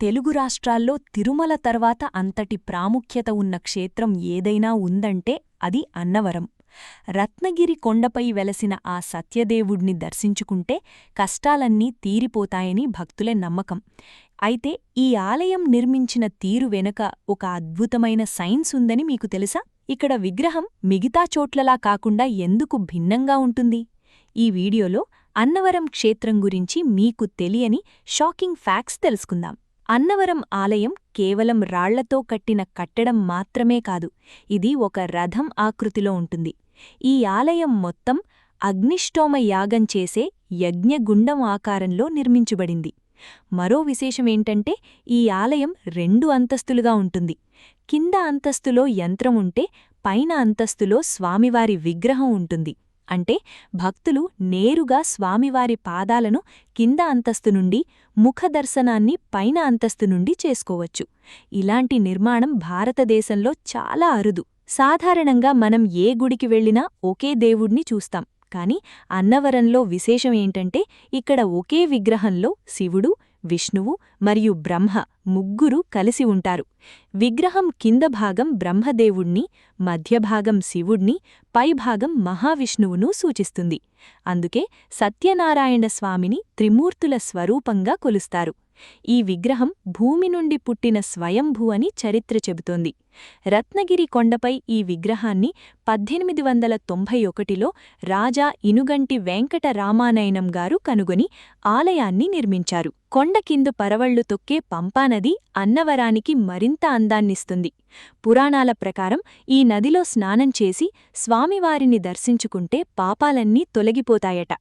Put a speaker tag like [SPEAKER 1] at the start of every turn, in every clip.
[SPEAKER 1] తెలుగు రాష్ట్రాల్లో తిరుమల తర్వాత అంతటి ప్రాముఖ్యత ఉన్న క్షేత్రం ఏదైనా ఉందంటే అది అన్నవరం. రత్నగిరి కొండపై వెలసిన ఆ సత్యదేవుణ్ణి దర్శించుకుంటే కష్టాలన్నీ తీరిపోతాయని భక్తుల నమ్మకం. అయితే ఈ ఆలయం నిర్మించిన తీరు వెనుక ఒక అద్భుతమైన సైన్స్ ఉందని మీకు తెలుసా? ఇక్కడ విగ్రహం మిగతా చోట్లలా కాకుండా ఎందుకు భిన్నంగా ఉంటుంది? ఈ వీడియోలో అన్నవరం క్షేత్రం గురించి మీకు తెలియని షాకింగ్ ఫ్యాక్ట్స్ తెలుసుకుందాం. అన్నవరం ఆలయం కేవలం రాళ్లతో కట్టిన కట్టడం మాత్రమే కాదు, ఇది ఒక రథం ఆకృతిలో ఉంటుంది. ఈ ఆలయం మొత్తం అగ్నిష్టోమ యాగం చేసే యజ్ఞగుండం ఆకారంలో నిర్మించబడింది. మరో విశేషమేంటంటే ఈ ఆలయం 2 అంతస్తులుగా ఉంటుంది. కింద అంతస్తులో యంత్రం ఉంటే పైన అంతస్తులో స్వామివారి విగ్రహం ఉంటుంది. అంటే భక్తులు నేరుగా స్వామివారి పాదాలను కింద అంతస్తు నుండి, ముఖదర్శనాన్ని పైన అంతస్తు నుండి చేసుకోవచ్చు. ఇలాంటి నిర్మాణం భారతదేశంలో చాలా అరుదు. సాధారణంగా మనం ఏ గుడికి వెళ్లినా ఒకే దేవుణ్ణి చూస్తాం. కాని అన్నవరంలో విశేషమేంటంటే ఇక్కడ ఒకే విగ్రహంలో శివుడు, విష్ణువు మరియు బ్రహ్మ ముగ్గురు కలిసి ఉంటారు. విగ్రహం కింద భాగం బ్రహ్మదేవుణ్ణి, మధ్యభాగం శివుణ్ణి, పైభాగం మహావిష్ణువును సూచిస్తుంది. అందుకే సత్యనారాయణ స్వామిని త్రిమూర్తుల స్వరూపంగా కొలుస్తారు. ఈ విగ్రహం భూమి నుండి పుట్టిన స్వయంభూ అని చరిత్ర చెబుతోంది. రత్నగిరి కొండపై ఈ విగ్రహాన్ని 1891లో రాజా ఇనుగంటి వెంకట రామానయనం గారు కనుగొని ఆలయాన్ని నిర్మించారు. కొండ కిందు పరవళ్లు తొక్కే పంపానది అన్నవరానికి మరింత అందాన్నిస్తుంది. పురాణాల ప్రకారం ఈ నదిలో స్నానం చేసి స్వామివారిని దర్శించుకుంటే పాపాలన్నీ తొలగిపోతాయట.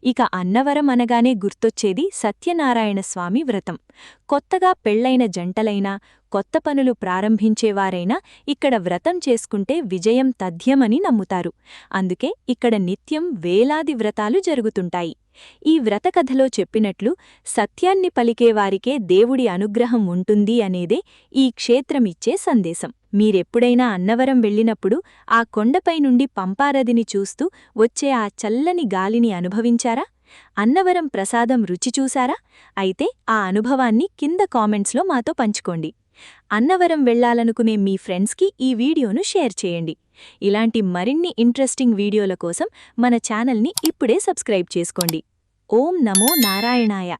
[SPEAKER 1] ఇక అన్నవరం అనగానే గుర్తొచ్చేది సత్యనారాయణ స్వామి వ్రతం. కొత్తగా పెళ్లైన జంటలైనా, కొత్త పనులు ప్రారంభించేవారైనా ఇక్కడ వ్రతం చేసుకుంటే విజయం తథ్యమని నమ్ముతారు. అందుకే ఇక్కడ నిత్యం వేలాది వ్రతాలు జరుగుతుంటాయి. ఈ వ్రతకథలో చెప్పినట్లు సత్యాన్ని పలికేవారికే దేవుడి అనుగ్రహం ఉంటుంది అనేదే ఈ క్షేత్రమిచ్చే సందేశం. మీరెప్పుడైనా అన్నవరం వెళ్ళినప్పుడు ఆ కొండపై నుండి పంపానదిని చూస్తూ వచ్చే ఆ చల్లని గాలిని అనుభవించారా? అన్నవరం ప్రసాదం రుచి చూశారా? అయితే ఆ అనుభవాన్ని కింద కామెంట్స్లో మాతో పంచుకోండి. అన్నవరం వెళ్లాలనుకునే మీ ఫ్రెండ్స్కి ఈ వీడియోను షేర్ చేయండి. ఇలాంటి మరిన్ని ఇంట్రెస్టింగ్ వీడియోల కోసం మన ఛానల్ని ఇప్పుడే సబ్స్క్రైబ్ చేసుకోండి. ఓం నమో నారాయణాయ.